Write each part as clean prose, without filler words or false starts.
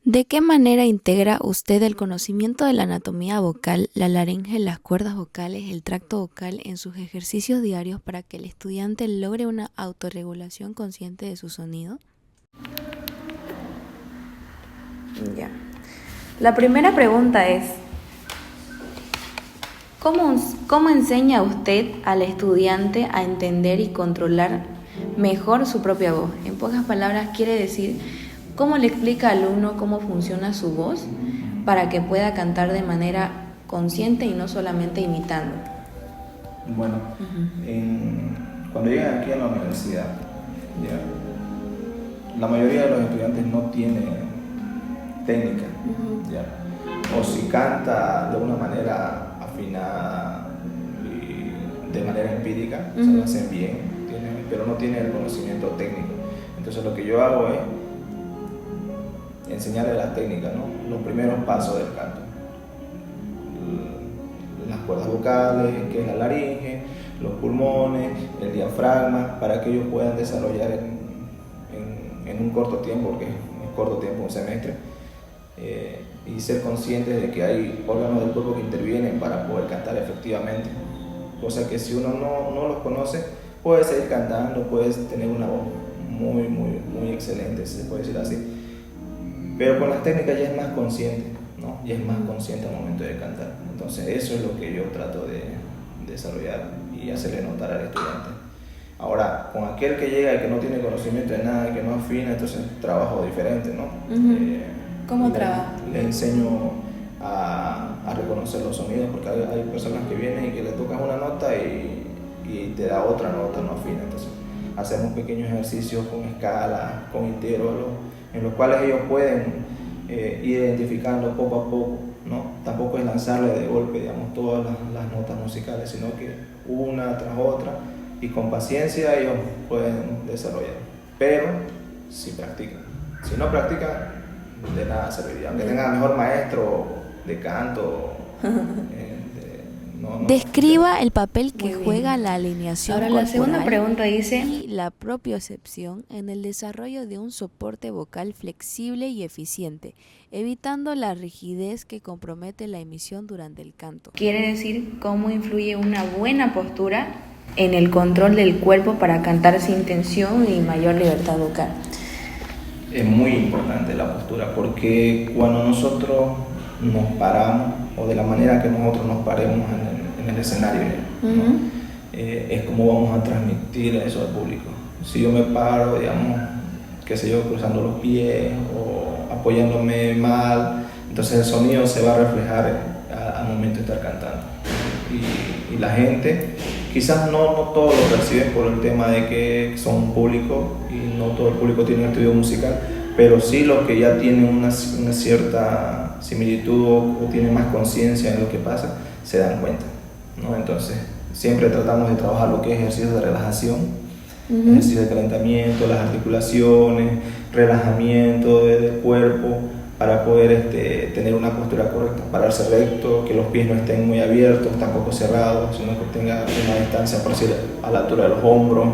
¿De qué manera integra usted el conocimiento de la anatomía vocal, la laringe, las cuerdas vocales, el tracto vocal en sus ejercicios diarios para que el estudiante logre una autorregulación consciente de su sonido? Ya. La primera pregunta es, ¿cómo enseña usted al estudiante a entender y controlar mejor su propia voz? En pocas palabras, quiere decir, ¿cómo le explica al alumno cómo funciona su voz para que pueda cantar de manera consciente y no solamente imitando? Bueno, cuando llegan aquí a la universidad, la mayoría de los estudiantes no tienen técnica, o si canta de una manera afinada y de manera empírica, se lo hacen bien, pero no tienen el conocimiento técnico. Entonces lo que yo hago es enseñarle la técnica, ¿no? Los primeros pasos del canto, las cuerdas vocales, que es la laringe, los pulmones, el diafragma, para que ellos puedan desarrollar en un corto tiempo, porque es corto tiempo, un semestre, y ser conscientes de que hay órganos del cuerpo que intervienen para poder cantar efectivamente, cosa que si uno no los conoce, puedes seguir cantando, puedes tener una voz muy excelente, si se puede decir así, pero con las técnicas ya es más consciente, ¿no? Ya es más consciente al momento de cantar. Entonces eso es lo que yo trato de desarrollar y hacerle notar al estudiante. Ahora, con aquel que llega y que no tiene conocimiento de nada, que no afina, entonces trabajo diferente, ¿no? ¿Cómo trabaja? Le enseño a reconocer los sonidos, porque hay personas que vienen y que le tocas una nota y te da otra nota no afina. Entonces hacemos pequeños ejercicios con escalas, con intervalos, en los cuales ellos pueden ir identificando poco a poco, ¿no? Tampoco es lanzarle de golpe, digamos, todas las notas musicales, sino que una tras otra, y con paciencia ellos pueden desarrollar. Pero si practican. Si no practican, de nada serviría. Aunque tengan el mejor maestro de canto, Describa el papel que Muy bien. juega la alineación Ahora la segunda corporal pregunta dice, y la propiocepción en el desarrollo de un soporte vocal flexible y eficiente, evitando la rigidez que compromete la emisión durante el canto. quiere decir cómo influye una buena postura en el control del cuerpo para cantar sin tensión y mayor libertad vocal. es muy importante la postura, porque cuando nosotros nos paramos, o de la manera que nosotros nos paremos en el escenario, ¿no? Es como vamos a transmitir eso al público. Si yo me paro, digamos, qué sé yo, cruzando los pies o apoyándome mal, entonces el sonido se va a reflejar al momento de estar cantando. Y la gente, quizás no todos lo perciben por el tema de que son públicos y no todo el público tiene un estudio musical, pero sí los que ya tienen una cierta similitud o tienen más conciencia en lo que pasa, se dan cuenta, ¿no? Entonces, siempre tratamos de trabajar lo que es ejercicios de relajación, ejercicios de calentamiento, las articulaciones, relajamiento del cuerpo, para poder tener una postura correcta, pararse recto, que los pies no estén muy abiertos, tampoco cerrados, sino que tenga una distancia por decir, a la altura de los hombros,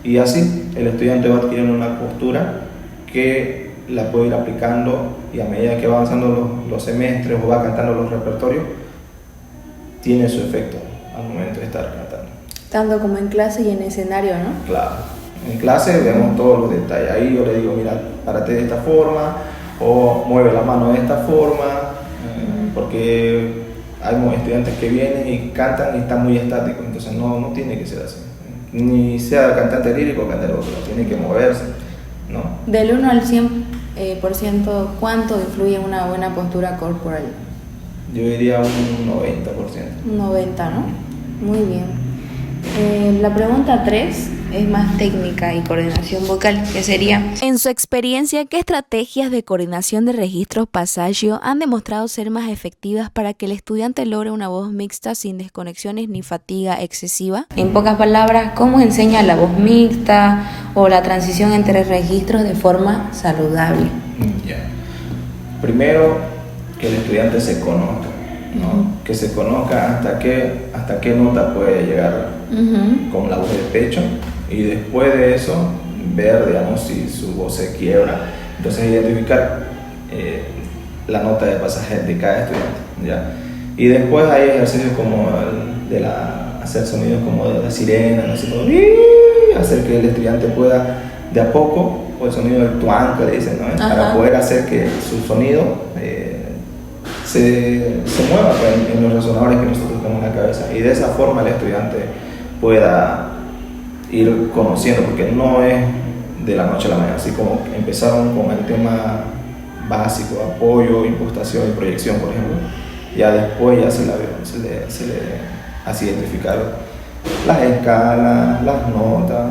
y así el estudiante va adquiriendo una postura que la puede ir aplicando, y a medida que va avanzando los semestres o va cantando los repertorios, tiene su efecto al momento de estar cantando. Tanto como en clase y en escenario, ¿no? Claro, en clase vemos todos los detalles, ahí yo le digo, mira, párate de esta forma, o mueve la mano de esta forma, porque hay estudiantes que vienen y cantan y están muy estáticos, entonces no tiene que ser así, ni sea cantante lírico o cantante otro, tiene que moverse, ¿no? Del 1 al 100%, ¿cuánto influye una buena postura corporal? Yo diría un 90%. Un 90, ¿no? Muy bien. La pregunta 3 es más técnica y coordinación vocal, que sería, En su experiencia, ¿qué estrategias de coordinación de registros pasagio han demostrado ser más efectivas para que el estudiante logre una voz mixta sin desconexiones ni fatiga excesiva? en pocas palabras, ¿cómo enseña la voz mixta o la transición entre registros de forma saludable? Ya. Primero, que el estudiante se conozca, ¿no? Que se conozca hasta qué nota puede llegar con la voz de pecho, y después de eso ver, digamos, si su voz se quiebra. Entonces identificar la nota de pasaje de cada estudiante, ¿ya? Y después hay ejercicios como hacer sonidos como de la sirena, así como hacer que el estudiante pueda de a poco, o el sonido del tuán que le dicen, ¿no? Para poder hacer que su sonido se mueva pues, en los resonadores que nosotros tenemos en la cabeza, y de esa forma el estudiante pueda ir conociendo, porque no es de la noche a la mañana, así como empezaron con el tema básico, apoyo, impostación y proyección, por ejemplo, ya después ya se le hace identificar las escalas, las notas,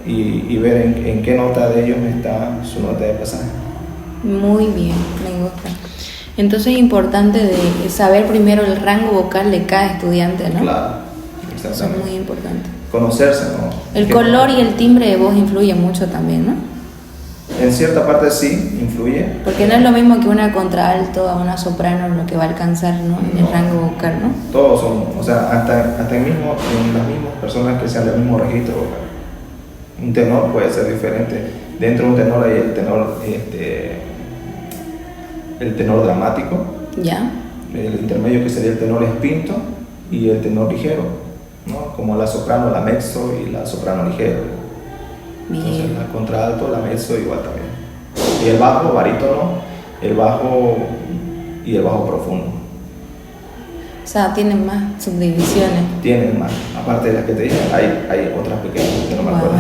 y ver en qué nota de ellos está su nota de pasaje. Muy bien, me gusta. Entonces es importante de saber primero el rango vocal de cada estudiante, ¿no? Claro, exactamente. Eso es muy importante. Conocerse, ¿no? El color y el timbre de voz influye mucho también, ¿no? En cierta parte sí influye. Porque no es lo mismo que una contralto a una soprano lo que va a alcanzar, ¿no? En el rango vocal, ¿no? Todos son, o sea, hasta en las mismas personas que sean del mismo registro vocal. Un tenor puede ser diferente. Dentro de un tenor hay el tenor dramático, ¿Ya? el intermedio que sería el tenor espinto y el tenor ligero, ¿no? Como la soprano, la mezzo y la soprano ligero. Bien. Entonces la contralto, la mezzo igual también. Y el bajo, barítono, el bajo y el bajo profundo. O sea, tienen más subdivisiones. Tienen más, aparte de las que te dije, hay otras pequeñas que no me acuerdo.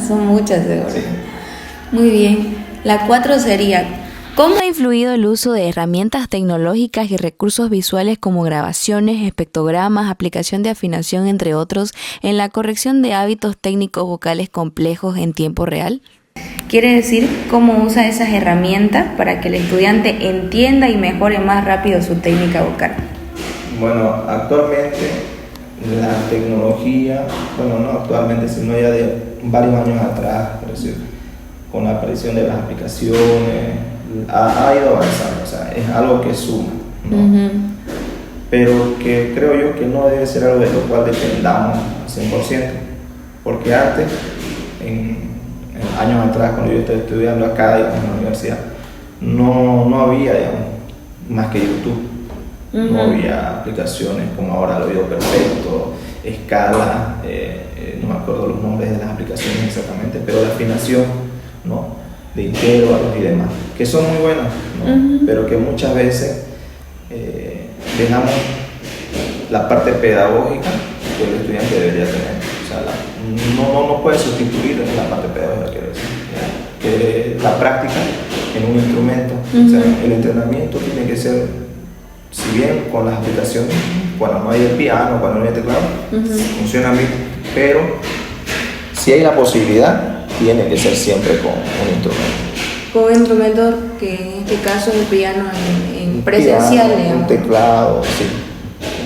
Son muchas, seguro. Sí. Muy bien. La 4 sería, ¿cómo ha influido el uso de herramientas tecnológicas y recursos visuales como grabaciones, espectrogramas, aplicación de afinación, entre otros, en la corrección de hábitos técnicos vocales complejos en tiempo real? quiere decir cómo usa esas herramientas para que el estudiante entienda y mejore más rápido su técnica vocal. Bueno, actualmente la tecnología, bueno, no actualmente, sino ya de varios años atrás, es decir, con la aparición de las aplicaciones, ha ido avanzando, o sea, es algo que suma, ¿no? Uh-huh. Pero que creo yo que no debe ser algo de lo cual dependamos al 100%, porque antes, en años atrás, cuando yo estaba estudiando acá, digamos, en la universidad, no había, digamos, más que YouTube. Uh-huh. No había aplicaciones como ahora, lo Oído Perfecto, Escala, no me acuerdo los nombres de las aplicaciones exactamente, pero de afinación, ¿no? De intervalos y demás, que son muy buenas, ¿no? Uh-huh. Pero que muchas veces dejamos la parte pedagógica que el estudiante debería tener. O sea, no puede sustituir la parte pedagógica, quiero decir, ¿ya? Que la práctica en un instrumento. Uh-huh. O sea, el entrenamiento tiene que ser, si bien con las aplicaciones, cuando no hay el piano, cuando no hay el teclado, uh-huh, funciona bien, pero si hay la posibilidad, tiene que ser siempre con un instrumento. Con un instrumento que en este caso es el piano en presencial, piano, digamos. Un teclado, sí.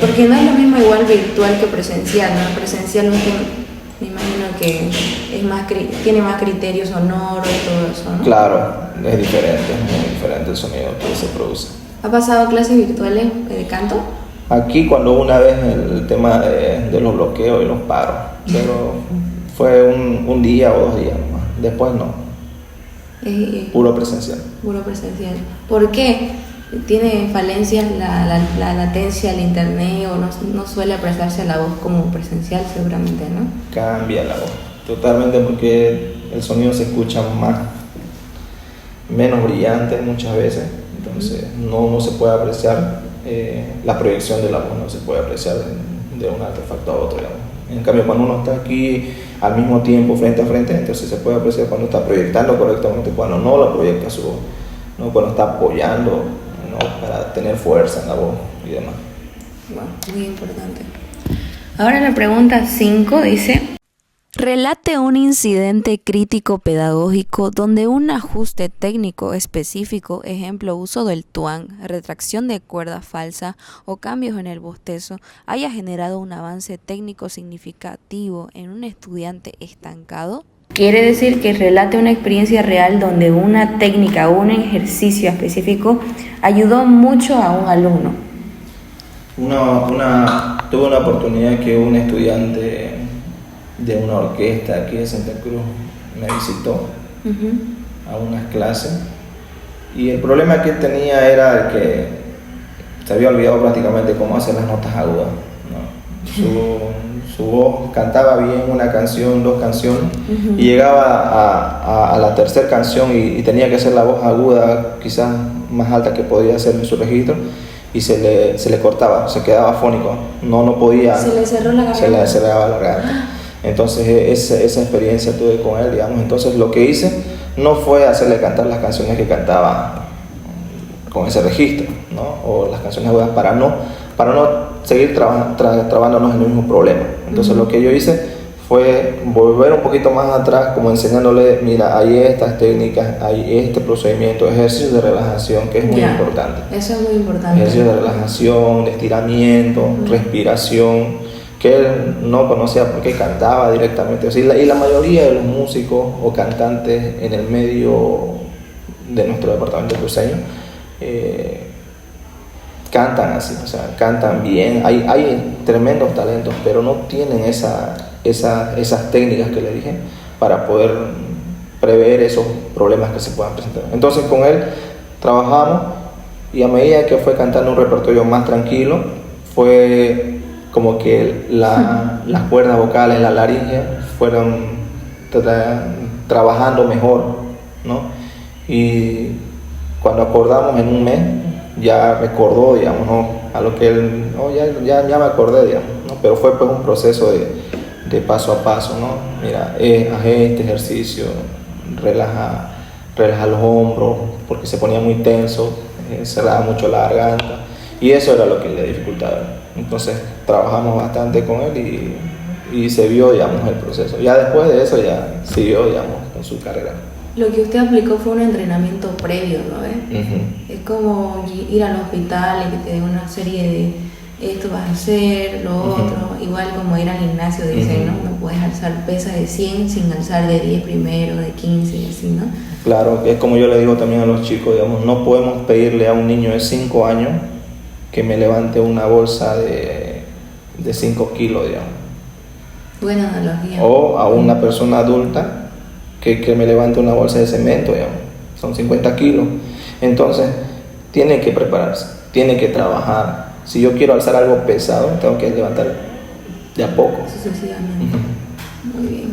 Porque no es lo mismo igual virtual que presencial, ¿no? Presencial me imagino que es más, tiene más criterio sonoro y todo eso, ¿no? Claro, es diferente, es muy diferente el sonido que se produce. ¿Ha pasado clases virtuales de canto? Aquí cuando una vez el tema de los bloqueos y los paros, pero fue un día o 2 días más, después no. Puro presencial. Puro presencial. ¿Por qué? ¿Tiene falencias la latencia del internet o no suele prestarse a la voz como presencial seguramente, ¿no? Cambia la voz, totalmente, porque el sonido se escucha menos brillante muchas veces, entonces no se puede apreciar la proyección de la voz, no se puede apreciar de un artefacto a otro, digamos. En cambio, cuando uno está aquí al mismo tiempo, frente a frente, entonces se puede apreciar cuando está proyectando correctamente, cuando no la proyecta su voz, ¿no? Cuando está apoyando, ¿no? Para tener fuerza en la voz y demás. Bueno, muy importante. Ahora la pregunta 5 dice: relate un incidente crítico pedagógico donde un ajuste técnico específico, ejemplo uso del tuán, retracción de cuerda falsa o cambios en el bostezo, haya generado un avance técnico significativo en un estudiante estancado. Quiere decir que relate una experiencia real donde una técnica o un ejercicio específico ayudó mucho a un alumno. Tuve una oportunidad que un estudiante de una orquesta aquí de Santa Cruz me visitó, uh-huh, a unas clases Y el problema que él tenía era el que se había olvidado prácticamente cómo hacer las notas agudas, ¿no? Su voz cantaba bien una canción, dos canciones, y llegaba a la tercera canción y tenía que hacer la voz aguda, quizás más alta que podía hacer en su registro, y se le cortaba, se quedaba afónico, no podía. Se le cerró la garganta. Se le cerraba la garganta. Entonces esa experiencia tuve con él, digamos. Entonces lo que hice no fue hacerle cantar las canciones que cantaba con ese registro, ¿no? O las canciones agudas para no seguir trabándonos en el mismo problema. Entonces lo que yo hice fue volver un poquito más atrás, como enseñándole, mira, hay estas técnicas, hay este procedimiento, ejercicios de relajación, que es muy importante. Eso es muy importante. Ejercicios de relajación, de estiramiento, respiración, que él no conocía porque cantaba directamente. O sea, y la mayoría de los músicos o cantantes en el medio de nuestro departamento cruceño cantan así, o sea, cantan bien. Hay tremendos talentos, pero no tienen esas técnicas que le dije para poder prever esos problemas que se puedan presentar. Entonces con él trabajamos, y a medida que fue cantando un repertorio más tranquilo, fue como que las cuerdas vocales, la laringe, fueron trabajando mejor, ¿no? Y cuando acordamos en un mes, ya recordó, digamos, ¿no? A lo que él, ya me acordé, digamos, ¿no? Pero fue pues un proceso de paso a paso, ¿no? Mira, haz este ejercicio, relaja los hombros, porque se ponía muy tenso, cerraba mucho la garganta, y eso era lo que le dificultaba. Entonces trabajamos bastante con él y se vio, digamos, el proceso. Ya después de eso ya siguió, digamos, con su carrera. Lo que usted aplicó fue un entrenamiento previo, ¿no? Es como ir al hospital y que te den una serie de esto vas a hacer, lo otro. Igual como ir al gimnasio, dicen, ¿no? No puedes alzar pesas de 100 sin alzar de 10 primero, de 15 y así, ¿no? Claro, es como yo le digo también a los chicos, digamos, no podemos pedirle a un niño de 5 años que me levante una bolsa de 5 kilos, digamos. Buena analogía. O a una persona adulta que me levante una bolsa de cemento, digamos. Son 50 kilos. Entonces, tiene que prepararse, tiene que trabajar. Si yo quiero alzar algo pesado, tengo que levantar de a poco. Sucesivamente. Muy bien.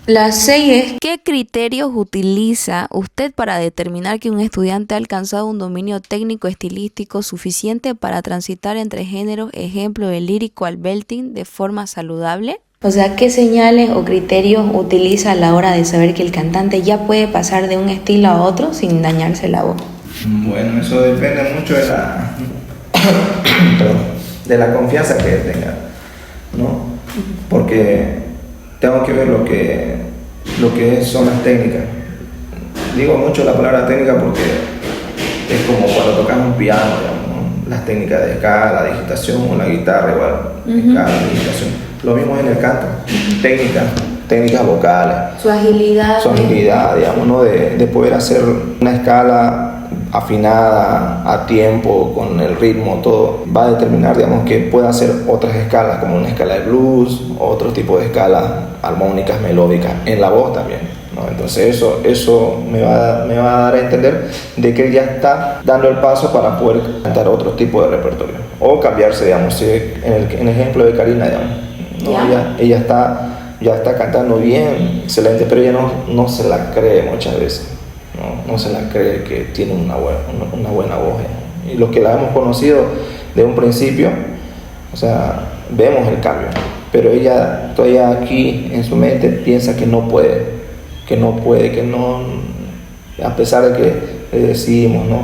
La 6 es: ¿qué criterios utiliza usted para determinar que un estudiante ha alcanzado un dominio técnico estilístico suficiente para transitar entre géneros, ejemplo del lírico al belting, de forma saludable? O sea, ¿qué señales o criterios utiliza a la hora de saber que el cantante ya puede pasar de un estilo a otro sin dañarse la voz? Bueno, eso depende mucho de la confianza que él tenga, ¿no? Porque tengo que ver lo que son las técnicas. Digo mucho la palabra técnica porque es como cuando tocas un piano, ¿no? Las técnicas de escala, digitación, o la guitarra igual, escala, digitación. Lo mismo es en el canto, técnicas vocales. Su agilidad, digamos, ¿no? De poder hacer una escala afinada, a tiempo, con el ritmo, todo va a determinar, digamos, que pueda hacer otras escalas, como una escala de blues, otro tipo de escalas armónicas, melódicas, en la voz también, ¿no? Entonces eso me va a dar a entender de que él ya está dando el paso para poder cantar otro tipo de repertorio, o cambiarse, digamos, si en el ejemplo de Karina, digamos, ¿no? Ella está cantando bien, excelente, pero ella no se la cree muchas veces. No se la cree que tiene una buena voz. Y los que la hemos conocido de un principio, o sea, vemos el cambio, pero ella todavía aquí en su mente piensa que no puede, a pesar de que le decimos, ¿no?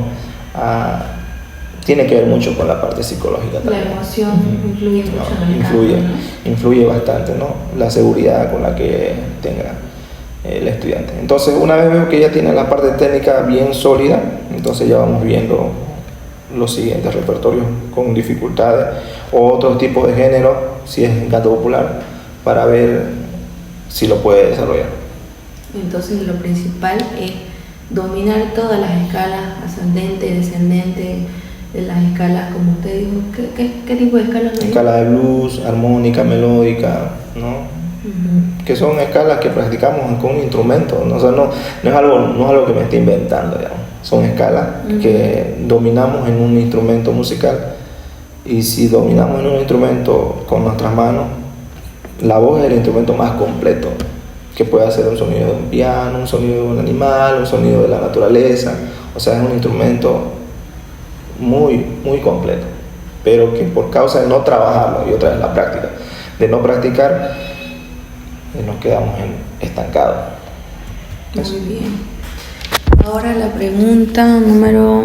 Tiene que ver mucho con la parte psicológica también. La emoción influye mucho en el canto, ¿no? Influye bastante, ¿no? La seguridad con la que tenga el estudiante. Entonces, una vez veo que ya tiene la parte técnica bien sólida, entonces ya vamos viendo los siguientes repertorios con dificultades o otros tipos de género, si es en canto popular, para ver si lo puede desarrollar. Entonces, lo principal es dominar todas las escalas, ascendente, descendente, de las escalas, como usted dijo. ¿Qué tipo de escalas? Escala de blues, armónica, melódica, ¿no? Que son escalas que practicamos con un instrumento, ¿no? O sea, no es algo que me esté inventando, digamos. son escalas que dominamos en un instrumento musical, y si dominamos en un instrumento con nuestras manos, la voz es el instrumento más completo, que puede hacer un sonido de un piano, un sonido de un animal, un sonido de la naturaleza. O sea, es un instrumento muy, muy completo, pero que por causa de no trabajarlo, y otra vez la práctica, de no practicar, nos quedamos estancados. Muy bien. Ahora la pregunta número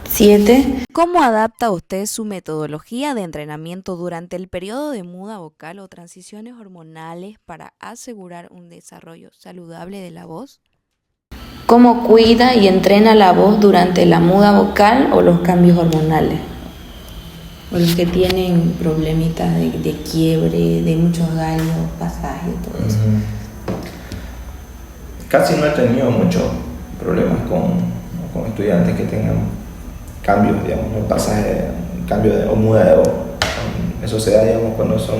7. ¿Cómo adapta usted su metodología de entrenamiento durante el periodo de muda vocal o transiciones hormonales para asegurar un desarrollo saludable de la voz? ¿Cómo cuida y entrena la voz durante la muda vocal o los cambios hormonales? O los que tienen problemitas de quiebre, de muchos gallos, pasajes, todo eso. Casi no he tenido muchos problemas con estudiantes que tengan cambios, digamos, el pasaje, cambio o muda de voz. Eso se da, digamos, cuando son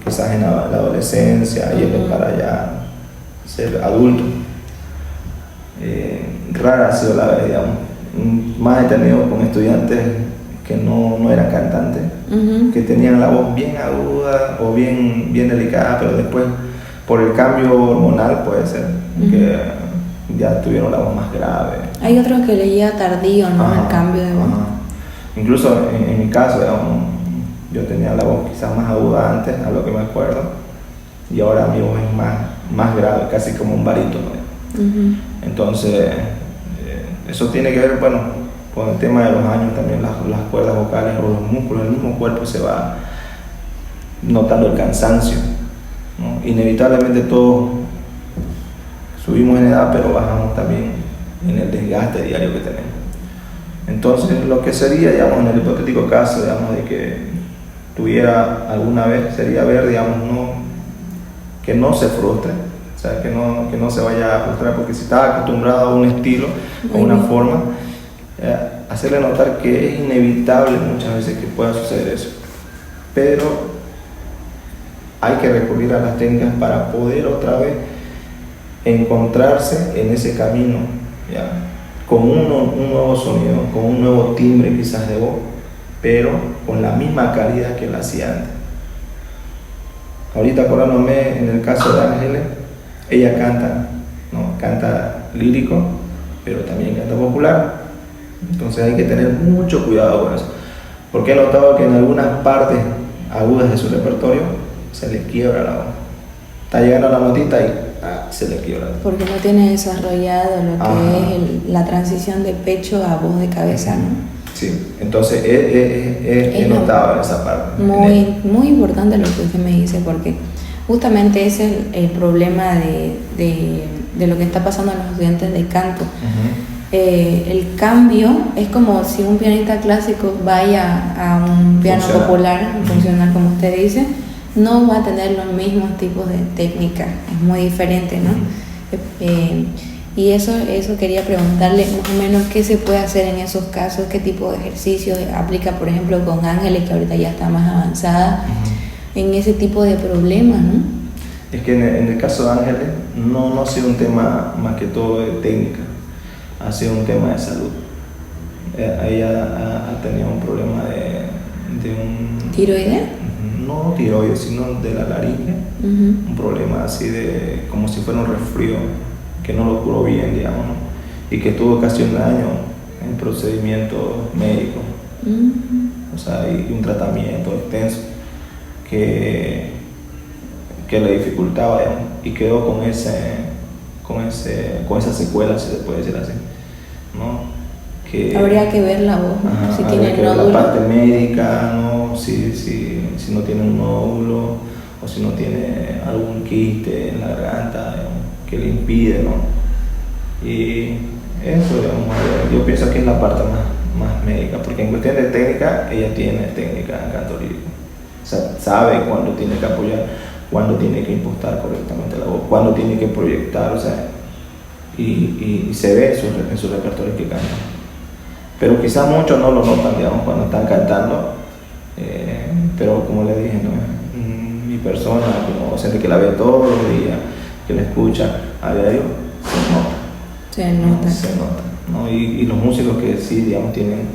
quizás en la adolescencia, yendo para ya ser adulto. Rara ha sido la vez, digamos. Más he tenido con estudiantes que no eran cantantes, que tenían la voz bien aguda o bien delicada, pero después por el cambio hormonal puede ser que ya tuvieron la voz más grave. Hay otros que le llega tardío, ¿no? El cambio de voz. Incluso en mi caso, digamos, yo tenía la voz quizás más aguda antes, a lo que me acuerdo, y ahora mi voz es más grave, casi como un barítono. Entonces, eso tiene que ver, bueno, con el tema de los años también, las cuerdas vocales o los músculos del mismo cuerpo se va notando el cansancio, ¿no? Inevitablemente todos subimos en edad, pero bajamos también en el desgaste diario que tenemos. Entonces, lo que sería, digamos, en el hipotético caso, digamos, de que tuviera alguna vez, sería ver, digamos, que no se frustre, o sea, que no se vaya a frustrar, porque si está acostumbrado a un estilo o una forma, hacerle notar que es inevitable muchas veces que pueda suceder eso, pero hay que recurrir a las técnicas para poder otra vez encontrarse en ese camino, ¿ya? Con un nuevo sonido, con un nuevo timbre quizás de voz, pero con la misma calidad que la hacía antes. Ahorita acordándome en el caso de Ángeles, ella canta lírico, pero también canta popular. Entonces hay que tener mucho cuidado con eso, porque he notado que en algunas partes agudas de su repertorio se le quiebra la voz. Está llegando a la notita y se le quiebra. Porque no tiene desarrollado lo que es la transición de pecho a voz de cabeza, ¿no? Sí, entonces he notado esa parte. Muy importante lo que usted me dice, porque justamente ese es el problema de lo que está pasando en los estudiantes de canto. El cambio es como si un pianista clásico vaya a un piano popular, funcional como usted dice, no va a tener los mismos tipos de técnicas, es muy diferente, ¿no? Y eso quería preguntarle más o menos qué se puede hacer en esos casos, qué tipo de ejercicios aplica, por ejemplo, con Ángeles, que ahorita ya está más avanzada, en ese tipo de problemas, ¿no? Es que en el caso de Ángeles no ha sido un tema más que todo de técnica, ha sido un tema de salud. Ella ha tenido un problema de un... ¿Tiroidea? No tiroides, sino de la laringe, un problema así de como si fuera un resfrío que no lo curó bien, digamos, ¿no? Y que tuvo casi un año en procedimientos médicos, o sea, y un tratamiento extenso que le dificultaba, digamos, y quedó con esa secuela, si se puede decir así, ¿no? Que habría que ver la voz, ¿no? Si tiene nódulo. La parte médica, ¿no? Si no tiene un nódulo o si no tiene algún quiste en la garganta, digamos, que le impide, ¿no? Y eso, digamos, yo pienso que es la parte más médica, porque en cuestión de técnica, ella tiene técnica en canto lírico. O sea, sabe cuándo tiene que apoyar, cuándo tiene que impostar correctamente la voz, cuándo tiene que proyectar, o sea, y se ve en sus repertorios que cantan. Pero quizás muchos no lo notan, digamos, cuando están cantando, pero como le dije, ¿no? Mi persona, como docente que la ve todos los días, que la escucha a diario, Se nota. Se nota, ¿no? Y los músicos que sí, digamos, tienen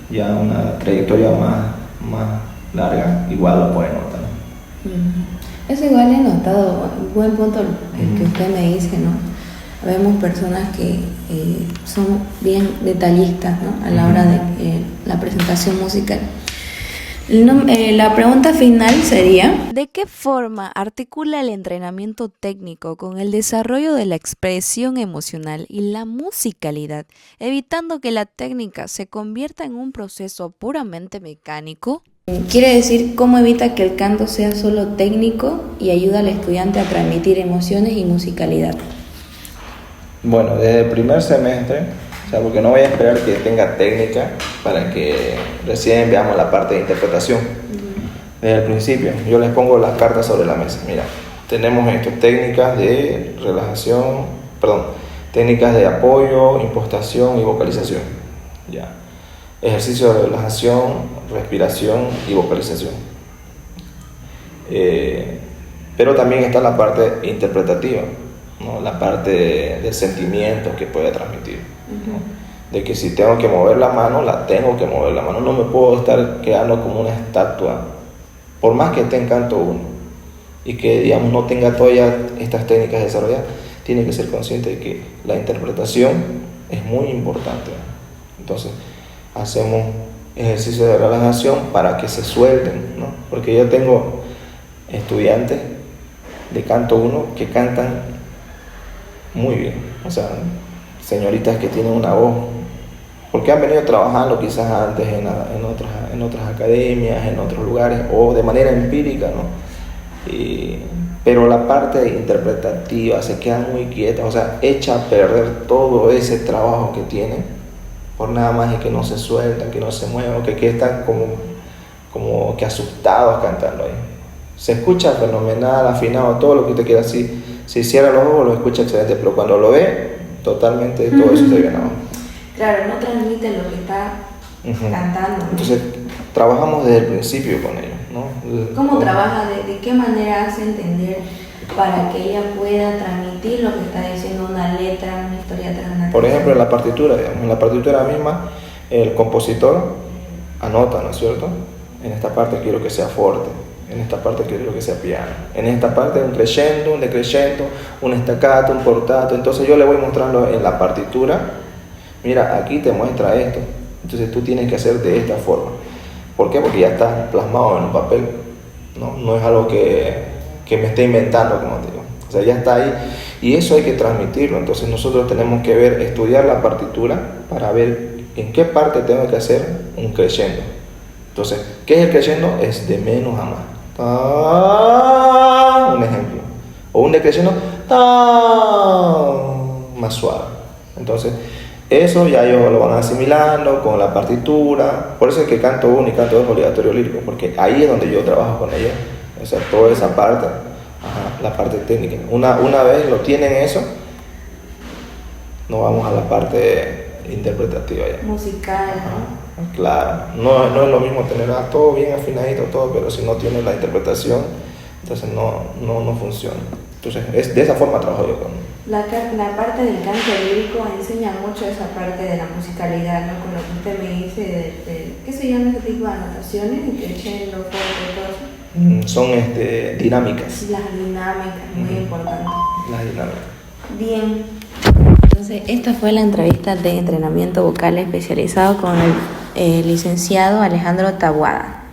ya una trayectoria más larga, igual lo pueden notar, ¿no? Eso igual he notado, buen punto el que usted me dice, ¿no? Vemos personas que son bien detallistas, ¿no? A la hora de la presentación musical. La pregunta final sería: ¿de qué forma articula el entrenamiento técnico con el desarrollo de la expresión emocional y la musicalidad, evitando que la técnica se convierta en un proceso puramente mecánico? Quiere decir, ¿cómo evita que el canto sea solo técnico y ayuda al estudiante a transmitir emociones y musicalidad? Bueno, desde el primer semestre, o sea, porque no voy a esperar que tenga técnica para que recién veamos la parte de interpretación. Desde el principio, yo les pongo las cartas sobre la mesa. Mira, tenemos esto: técnicas de relajación, técnicas de apoyo, impostación y vocalización. Ya. Ejercicio de relajación, respiración y vocalización. Pero también está la parte interpretativa, ¿no? La parte de sentimientos que puede transmitir, ¿no? De que si tengo que mover la mano, la tengo que mover la mano. No me puedo estar quedando como una estatua, por más que esté en canto uno y que, digamos, no tenga todavía estas técnicas desarrolladas. Tiene que ser consciente de que la interpretación es muy importante. Entonces, hacemos ejercicios de relajación para que se suelten, ¿no? Porque yo tengo estudiantes de canto 1 que cantan muy bien, o sea, señoritas que tienen una voz, porque han venido trabajando quizás antes en otras academias, en otros lugares, o de manera empírica, ¿no? Pero la parte interpretativa se queda muy quieta, o sea, echa a perder todo ese trabajo que tienen por nada más y que no se sueltan, que no se mueven, o que están como que asustados cantando ahí. Se escucha fenomenal, afinado, todo lo que usted quiera. Si cierra los ojos lo escucha excelente, pero cuando lo ve, totalmente todo eso se viene abajo. Claro, no transmite lo que está cantando, ¿no? Entonces, trabajamos desde el principio con ellos, ¿no? ¿Cómo trabaja? ¿De qué manera hace entender para que ella pueda transmitir lo que está diciendo una letra, una historia tras una? Por ejemplo, en la partitura, digamos, en la partitura misma, el compositor anota, ¿no es cierto? En esta parte quiero que sea fuerte, en esta parte quiero que sea piano, en esta parte un crescendo, un decrescendo, un staccato, un portato. Entonces yo le voy mostrando en la partitura: mira, aquí te muestra esto, entonces tú tienes que hacer de esta forma. ¿Por qué? Porque ya está plasmado en un papel, no es algo que me esté inventando, como te digo. O sea, ya está ahí y eso hay que transmitirlo. Entonces nosotros tenemos que estudiar la partitura para ver en qué parte tengo que hacer un crescendo. Entonces, ¿qué es el crescendo? Es de menos a más. Un ejemplo. O un decrescendo más suave. Entonces, eso ya ellos lo van asimilando con la partitura. Por eso es que canto 1 y canto 2 es obligatorio lírico, porque ahí es donde yo trabajo con ellos. O sea, toda esa parte, la parte técnica. Una vez lo tienen eso, nos vamos a la parte interpretativa ya. Musical, ¿no? Claro, no es lo mismo tener todo bien afinadito, todo, pero si no tiene la interpretación, entonces no funciona. Entonces, de esa forma trabajo yo con... La parte del canto lírico enseña mucho esa parte de la musicalidad, ¿no? Con lo que usted me dice, ¿qué se llama ese tipo de anotaciones? Crescendo, fuerte, todo eso. Son dinámicas. Las dinámicas, muy importante. Las dinámicas. Bien. Entonces, esta fue la entrevista de entrenamiento vocal especializado con el licenciado Alejandro Taboada.